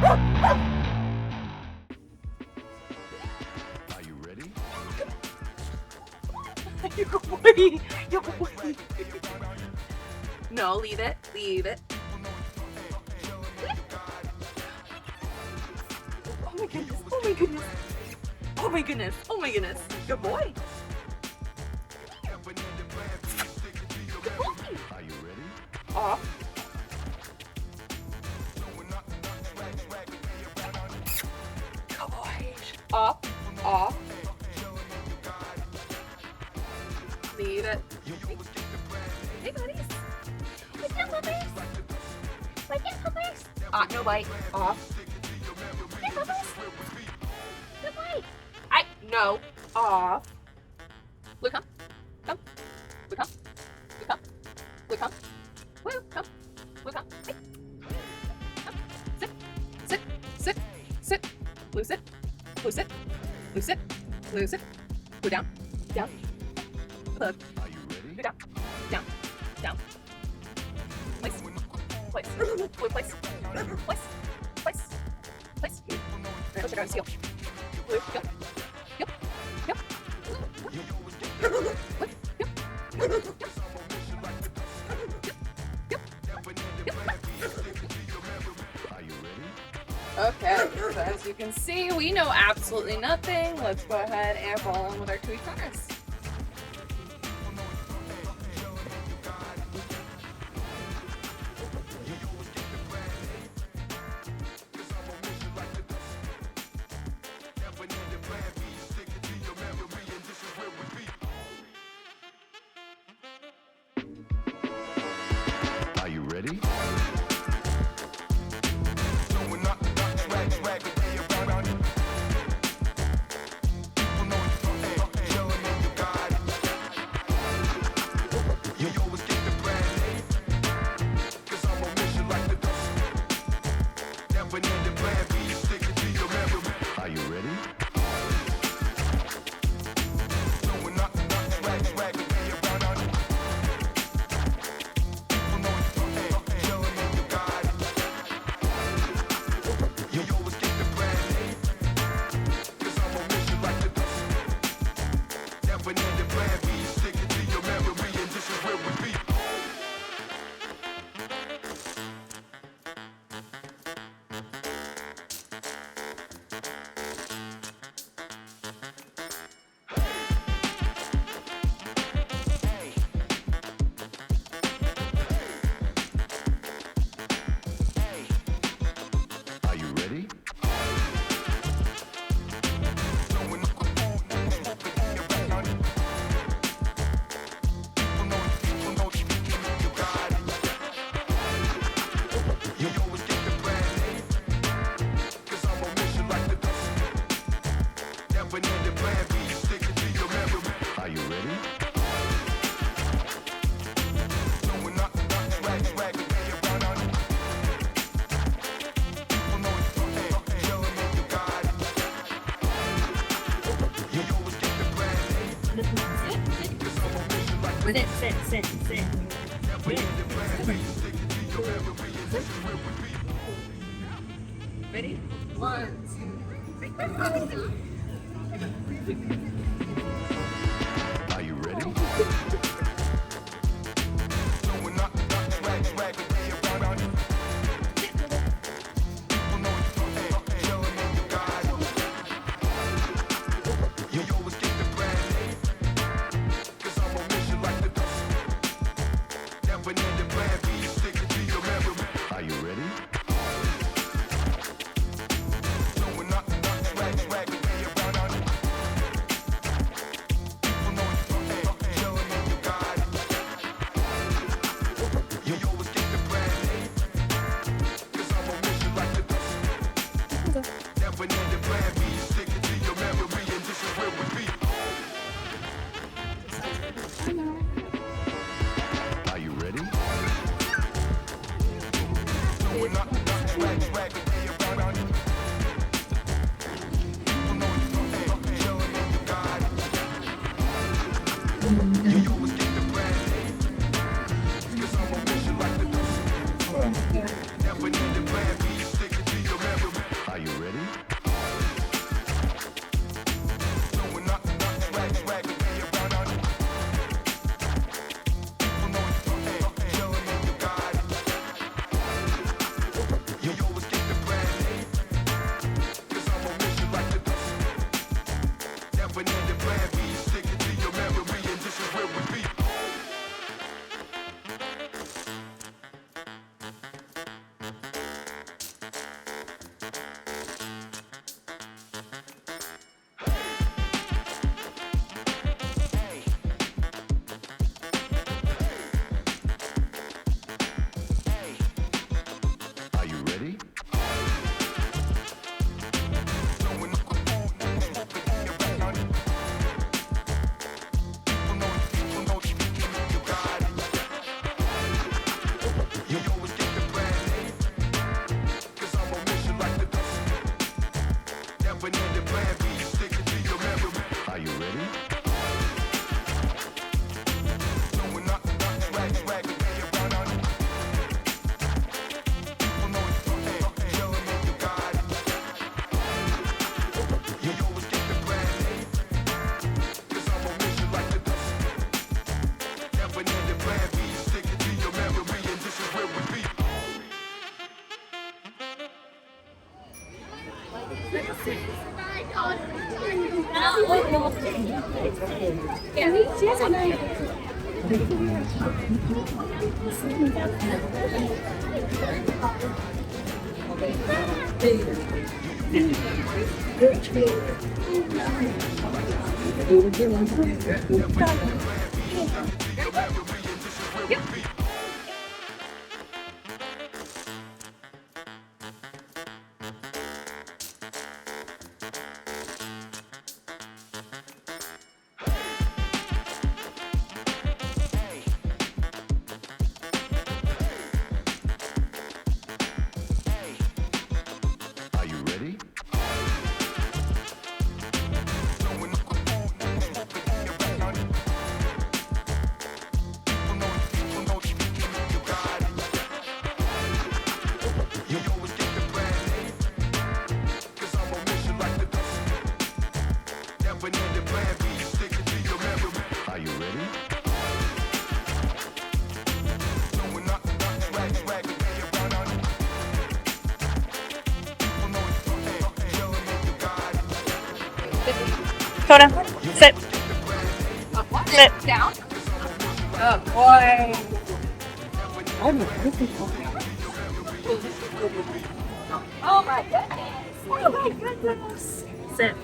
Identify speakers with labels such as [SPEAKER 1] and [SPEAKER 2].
[SPEAKER 1] Are you ready?
[SPEAKER 2] You go away. You go away. No, leave it. Leave it. Oh my goodness. Oh my goodness. Oh my goodness. Oh my goodness. Good boy. Good boy.
[SPEAKER 1] Are you ready?
[SPEAKER 2] Off. Good boy. Up. Off. Leave it. Hey, buddies. What's up, puppies? What's up, puppies? No bite. Off. Hey, puppies. Good boy. No. Off. Look, come. Come. Look, come. Look, come. Look, come. Woo, come. Look, come. Hey. Come. Sit. Sit. Sit. Sit. Loose it. Loose it. Loose it. Loose it. Go down. Down. Look.
[SPEAKER 1] Are you ready?
[SPEAKER 2] Go down. Down. Down. Place. Place. Place. Place. Place. Place. Place. Push it down. Seal. Blue. Go. Yep. Yep.
[SPEAKER 1] Are you ready?
[SPEAKER 2] Okay, so as you can see, we know absolutely nothing. Let's go ahead and follow on with our tweet runners.
[SPEAKER 1] Are you ready? Are you ready? Are you ready? Are you ready?
[SPEAKER 3] Sit, sit, sit, sit.
[SPEAKER 2] Ready? 1, 2, 3.
[SPEAKER 1] Are you ready? Are you ready? Are you ready? Are you ready? Are you ready?
[SPEAKER 3] Coda, sit. Sit.
[SPEAKER 2] Down. Oh boy. Oh my goodness. Oh my goodness.
[SPEAKER 3] Sit.